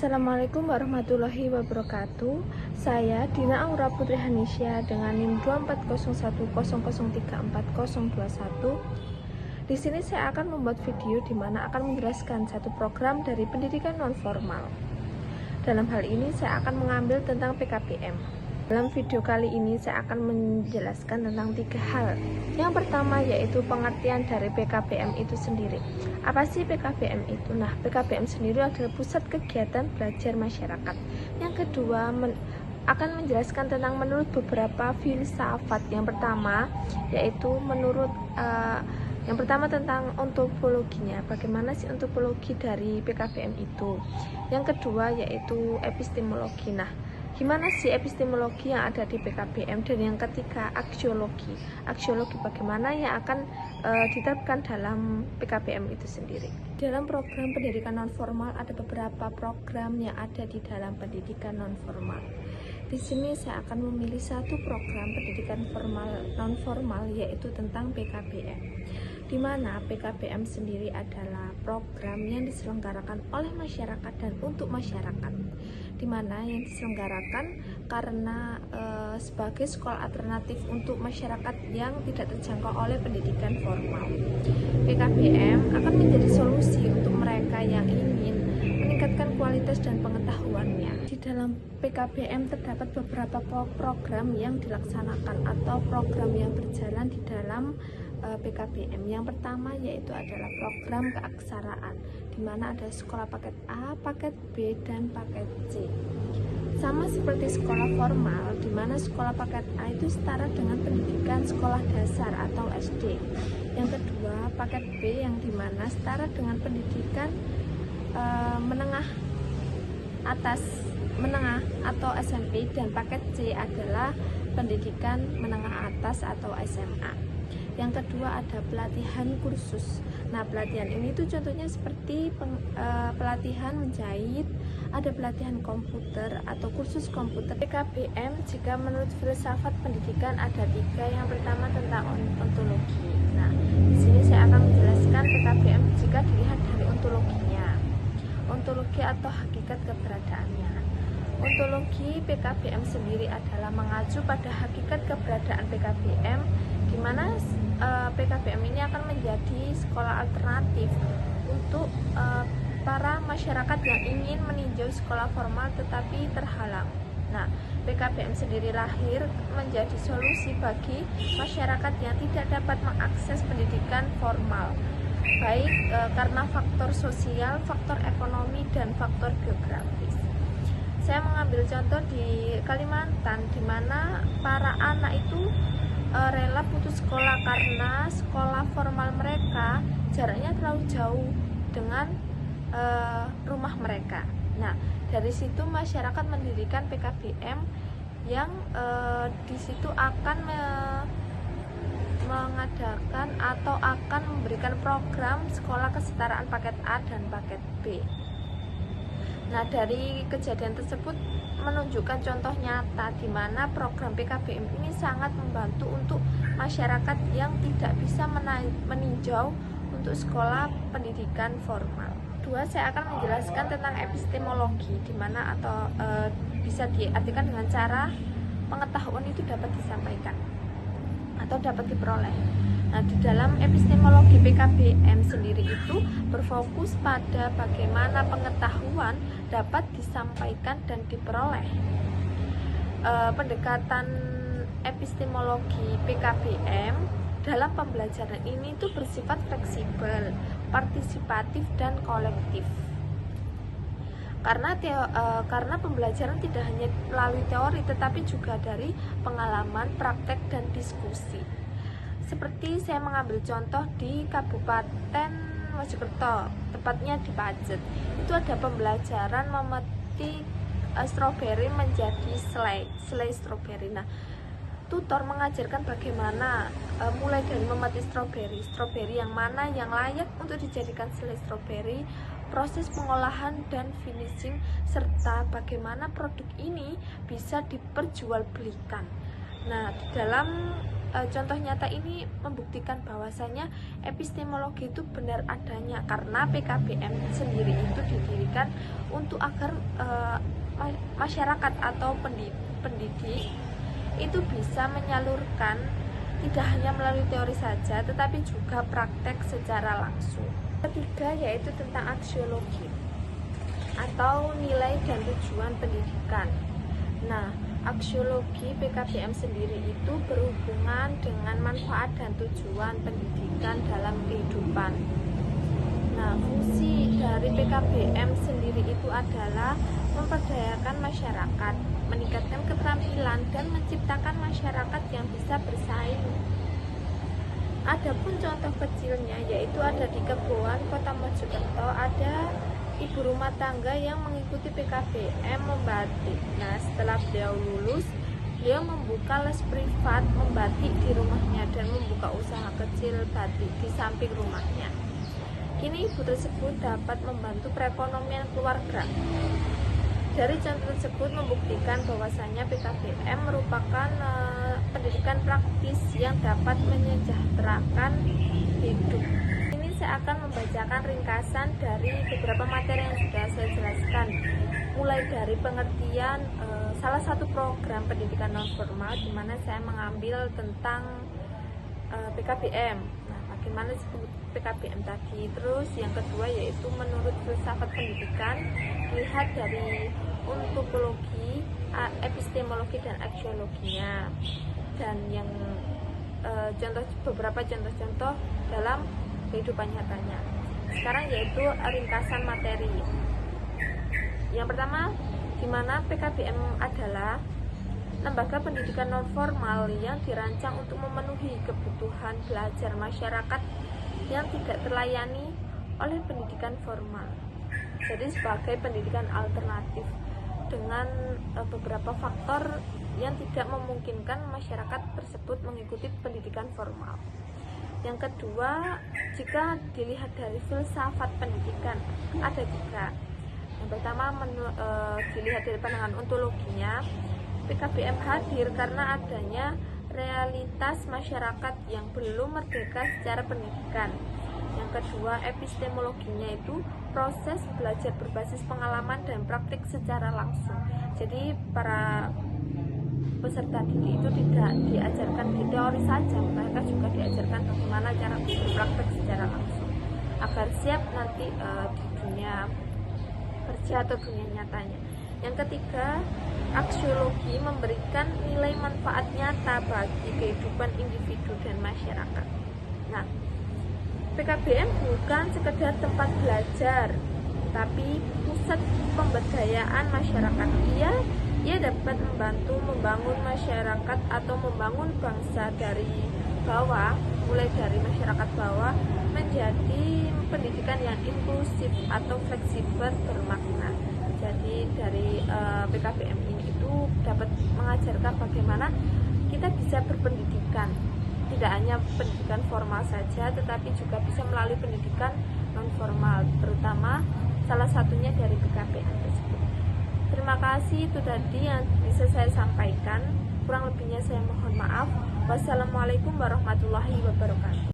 Assalamualaikum warahmatullahi wabarakatuh. Saya Dina Aura Putri Hanisya dengan NIM 2400100344021. Di sini saya akan membuat video di mana akan menjelaskan satu program dari pendidikan non formal. Dalam hal ini saya akan mengambil tentang PKBM. Dalam video kali ini saya akan menjelaskan tentang 3 hal. Yang pertama yaitu pengertian dari PKBM itu sendiri. Apa sih PKBM itu? Nah, PKBM sendiri adalah pusat kegiatan belajar masyarakat. Yang kedua akan menjelaskan tentang menurut beberapa filsafat. Yang pertama yaitu yang pertama tentang ontologinya, bagaimana sih ontologi dari PKBM itu. Yang kedua yaitu epistemologi. Nah, gimana sih epistemologi yang ada di PKBM? Dan yang ketiga aksiologi. Aksiologi bagaimana yang akan diterapkan dalam PKBM itu sendiri. Dalam program pendidikan non formal ada beberapa program yang ada di dalam pendidikan non formal. Di sini saya akan memilih satu program pendidikan non formal yaitu tentang PKBM. Di mana PKBM sendiri adalah program yang diselenggarakan oleh masyarakat dan untuk masyarakat. Di mana yang diselenggarakan karena sebagai sekolah alternatif untuk masyarakat yang tidak terjangkau oleh pendidikan formal. PKBM akan menjadi solusi untuk mereka yang ingin meningkatkan kualitas dan pengetahuannya. Di dalam PKBM terdapat beberapa program yang dilaksanakan atau program yang berjalan di dalam PKBM. Yang pertama yaitu adalah program keaksaraan, di mana ada sekolah paket A, paket B, dan paket C. Sama seperti sekolah formal, di mana sekolah paket A itu setara dengan pendidikan sekolah dasar atau SD. Yang kedua, paket B yang dimana setara dengan pendidikan menengah atas, menengah atau SMP, dan paket C adalah pendidikan menengah atas atau SMA. Yang kedua ada pelatihan kursus. Nah, pelatihan ini tuh contohnya seperti pelatihan menjahit, ada pelatihan komputer atau kursus komputer. PKBM jika menurut filsafat pendidikan ada 3. Yang pertama tentang ontologi. Nah, di sini saya akan menjelaskan PKBM jika dilihat dari ontologinya. Ontologi atau hakikat keberadaannya. Ontologi PKBM sendiri adalah mengacu pada hakikat keberadaan PKBM, di mana PKBM ini akan menjadi sekolah alternatif untuk para masyarakat yang ingin meninjau sekolah formal tetapi terhalang. Nah, PKBM sendiri lahir menjadi solusi bagi masyarakat yang tidak dapat mengakses pendidikan formal, baik karena faktor sosial, faktor ekonomi, dan faktor geografis. Saya mengambil contoh di Kalimantan, di mana para anak itu rela putus sekolah karena sekolah formal mereka jaraknya terlalu jauh dengan rumah mereka. Nah, dari situ masyarakat mendirikan PKBM yang di situ akan mengadakan atau akan memberikan program sekolah kesetaraan paket A dan paket B. Nah, dari kejadian tersebut menunjukkan contoh nyata di mana program PKBM ini sangat membantu untuk masyarakat yang tidak bisa meninjau untuk sekolah pendidikan formal. Kedua, saya akan menjelaskan tentang epistemologi, di mana atau bisa diartikan dengan cara pengetahuan itu dapat disampaikan atau dapat diperoleh. Nah, di dalam epistemologi PKBM sendiri itu berfokus pada bagaimana pengetahuan dapat disampaikan dan diperoleh. Pendekatan epistemologi PKBM dalam pembelajaran ini itu bersifat fleksibel, partisipatif, dan kolektif. Karena pembelajaran tidak hanya melalui teori tetapi juga dari pengalaman, praktek, dan diskusi. Seperti saya mengambil contoh di Kabupaten Mojokerto, tepatnya di Pajet. Itu ada pembelajaran memetik stroberi menjadi selai stroberi. Nah, tutor mengajarkan bagaimana mulai dari memetik stroberi yang mana yang layak untuk dijadikan selai stroberi, proses pengolahan dan finishing, serta bagaimana produk ini bisa diperjualbelikan. Nah, di dalam contoh nyata ini membuktikan bahwasanya epistemologi itu benar adanya, karena PKBM sendiri itu didirikan untuk agar masyarakat atau pendidik itu bisa menyalurkan tidak hanya melalui teori saja tetapi juga praktek secara langsung. Ketiga yaitu tentang aksiologi atau nilai dan tujuan pendidikan. Nah, aksiologi PKBM sendiri itu berhubungan dengan manfaat dan tujuan pendidikan dalam kehidupan. Nah, fungsi dari PKBM sendiri itu adalah memperdayakan masyarakat, meningkatkan keterampilan, dan menciptakan masyarakat yang bisa bersaing. Adapun contoh kecilnya yaitu ada di Keboan, Kota Mojokerto, ada ibu rumah tangga yang mengikuti PKBM membatik. Nah, setelah beliau lulus, beliau membuka les privat membatik di rumahnya dan membuka usaha kecil batik di samping rumahnya. Kini ibu tersebut dapat membantu perekonomian keluarga. Dari contoh tersebut membuktikan bahwasanya PKBM merupakan pendidikan praktis yang dapat menyejahterakan hidup. Ini saya akan membacakan ringkasan dari beberapa materi yang sudah saya jelaskan, mulai dari pengertian salah satu program pendidikan nonformal di mana saya mengambil tentang PKBM. Nah, bagaimana disebut PKBM tadi. Terus yang kedua yaitu menurut filsafat pendidikan dilihat dari ontologi, epistemologi dan aksiologinya, dan yang beberapa contoh-contoh dalam kehidupan nyatanya. Sekarang yaitu ringkasan materi. Yang pertama, di mana PKBM adalah lembaga pendidikan nonformal yang dirancang untuk memenuhi kebutuhan belajar masyarakat yang tidak terlayani oleh pendidikan formal. Jadi sebagai pendidikan alternatif dengan beberapa faktor yang tidak memungkinkan masyarakat tersebut mengikuti pendidikan formal. Yang kedua, jika dilihat dari filsafat pendidikan, ada tiga. Yang pertama, dilihat dari pandangan ontologinya, PKBM hadir karena adanya realitas masyarakat yang belum merdeka secara pendidikan. Yang kedua, epistemologinya itu proses belajar berbasis pengalaman dan praktik secara langsung. Jadi para peserta didik itu tidak diajarkan di teori saja, mereka juga diajarkan bagaimana cara berpraktek secara langsung agar siap nanti di dunia kerja atau dunia nyatanya. Yang ketiga, aksiologi memberikan nilai manfaat nyata bagi kehidupan individu dan masyarakat. Nah, PKBM bukan sekedar tempat belajar, tapi pusat pemberdayaan masyarakat. Ia dapat membantu membangun masyarakat atau membangun bangsa dari bawah, mulai dari masyarakat bawah menjadi pendidikan yang inklusif atau fleksibel bermakna. Jadi dari PKBM ini itu dapat mengajarkan bagaimana kita bisa berpendidikan, tidak hanya pendidikan formal saja, tetapi juga bisa melalui pendidikan non formal, terutama salah satunya dari PKBM tersebut. Terima kasih, itu tadi yang bisa saya sampaikan. Kurang lebihnya saya mohon maaf. Wassalamualaikum warahmatullahi wabarakatuh.